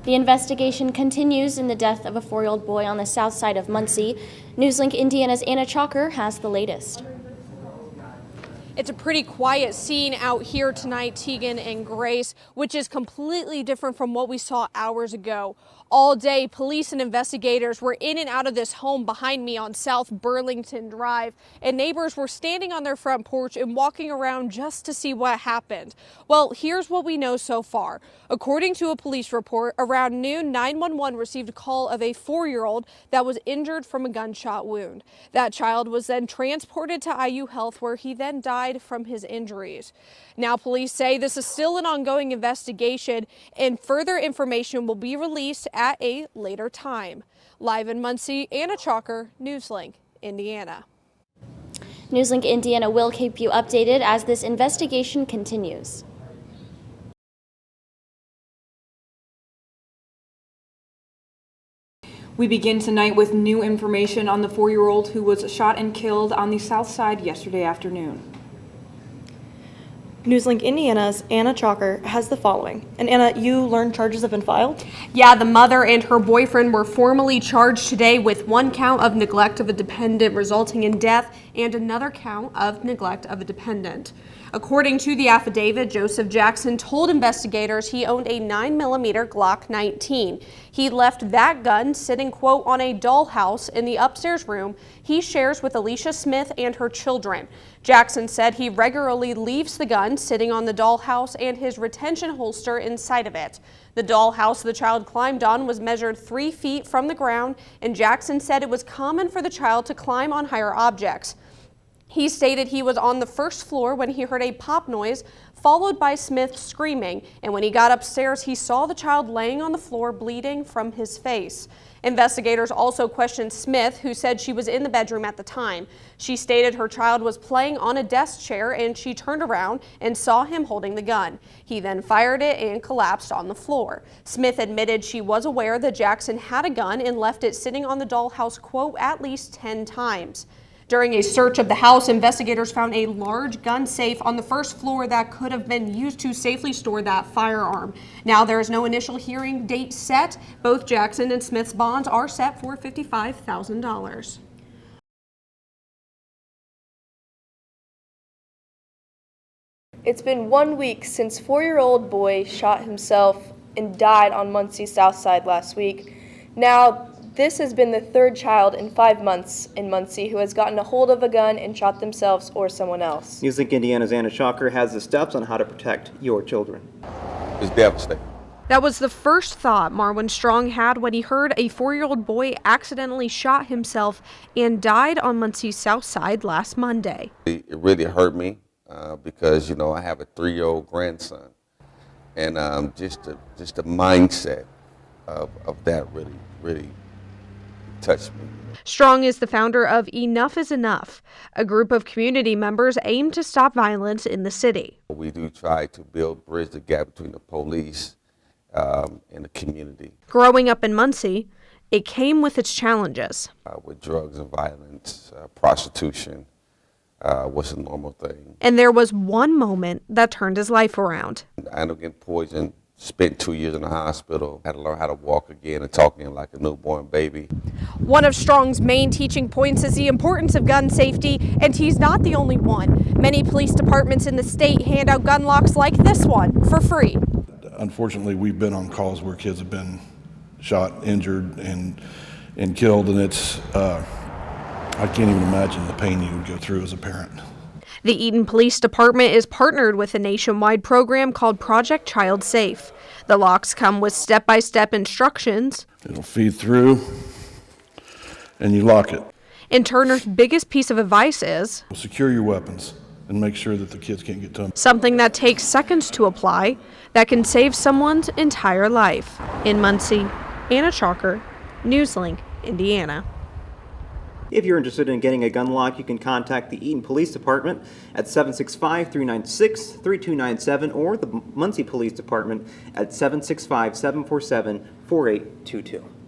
The investigation continues in the death of a 4-year-old boy on the south side of Muncie. Newslink Indiana's Anna Chalker has the latest. It's a pretty quiet scene out here tonight, Tegan and Grace, which is completely different from what we saw hours ago. All day, police and investigators were in and out of this home behind me on South Burlington Drive, and neighbors were standing on their front porch and walking around just to see what happened. Well, here's what we know so far. According to a police report, around noon, 911 received a call of a 4-year-old that was injured from a gunshot wound. That child was then transported to IU Health, where he then died from his injuries. Now, police say this is still an ongoing investigation, and further information will be released at a later time. Live in Muncie, Anna Chalker, Newslink, Indiana. Newslink Indiana will keep you updated as this investigation continues. We begin tonight with new information on the 4-year-old who was shot and killed on the south side yesterday afternoon. Newslink Indiana's Anna Chalker has the following. And Anna, you learned charges have been filed? Yeah, the mother and her boyfriend were formally charged today with 1 count of neglect of a dependent resulting in death and another count of neglect of a dependent. According to the affidavit, Joseph Jackson told investigators he owned a 9mm Glock 19. He left that gun sitting, quote, on a dollhouse in the upstairs room he shares with Alicia Smith and her children. Jackson said he regularly leaves the gun sitting on the dollhouse and his retention holster inside of it. The dollhouse the child climbed on was measured 3 feet from the ground, and Jackson said it was common for the child to climb on higher objects. He stated he was on the first floor when he heard a pop noise, followed by Smith screaming, and when he got upstairs, he saw the child laying on the floor bleeding from his face. Investigators also questioned Smith, who said she was in the bedroom at the time. She stated her child was playing on a desk chair and she turned around and saw him holding the gun. He then fired it and collapsed on the floor. Smith admitted she was aware that Jackson had a gun and left it sitting on the dollhouse, quote, at least 10 times. During a search of the house, investigators found a large gun safe on the first floor that could have been used to safely store that firearm. Now, there is no initial hearing date set. Both Jackson and Smith's bonds are set for $55,000. It's been 1 week since 4-year-old boy shot himself and died on Muncie's south side last week. Now, this has been the 3rd child in 5 months in Muncie who has gotten a hold of a gun and shot themselves or someone else. Newslink Indiana's Anna Chalker has the steps on how to protect your children. It's devastating. That was the first thought Marwin Strong had when he heard a 4-year-old boy accidentally shot himself and died on Muncie's south side last Monday. It really hurt me because, you know, I have a 3-year-old grandson, and just the mindset of that really touched me. Strong is the founder of Enough is Enough, a group of community members aimed to stop violence in the city. We do try to bridge the gap between the police and the community. Growing up in Muncie, it came with its challenges. With drugs and violence, prostitution was a normal thing. And there was one moment that turned his life around. I ended up getting poisoned. Spent 2 years in the hospital, had to learn how to walk again and talk again like a newborn baby. One of Strong's main teaching points is the importance of gun safety, and he's not the only one. Many police departments in the state hand out gun locks like this one for free. Unfortunately, we've been on calls where kids have been shot, injured, and killed, and it's, I can't even imagine the pain you would go through as a parent. The Eaton Police Department is partnered with a nationwide program called Project Child Safe. The locks come with step-by-step instructions. It'll feed through, and you lock it. And Turner's biggest piece of advice is Secure your weapons and make sure that the kids can't get to them. Something that takes seconds to apply that can save someone's entire life. In Muncie, Anna Chalker, Newslink, Indiana. If you're interested in getting a gun lock, you can contact the Eaton Police Department at 765-396-3297 or the Muncie Police Department at 765-747-4822.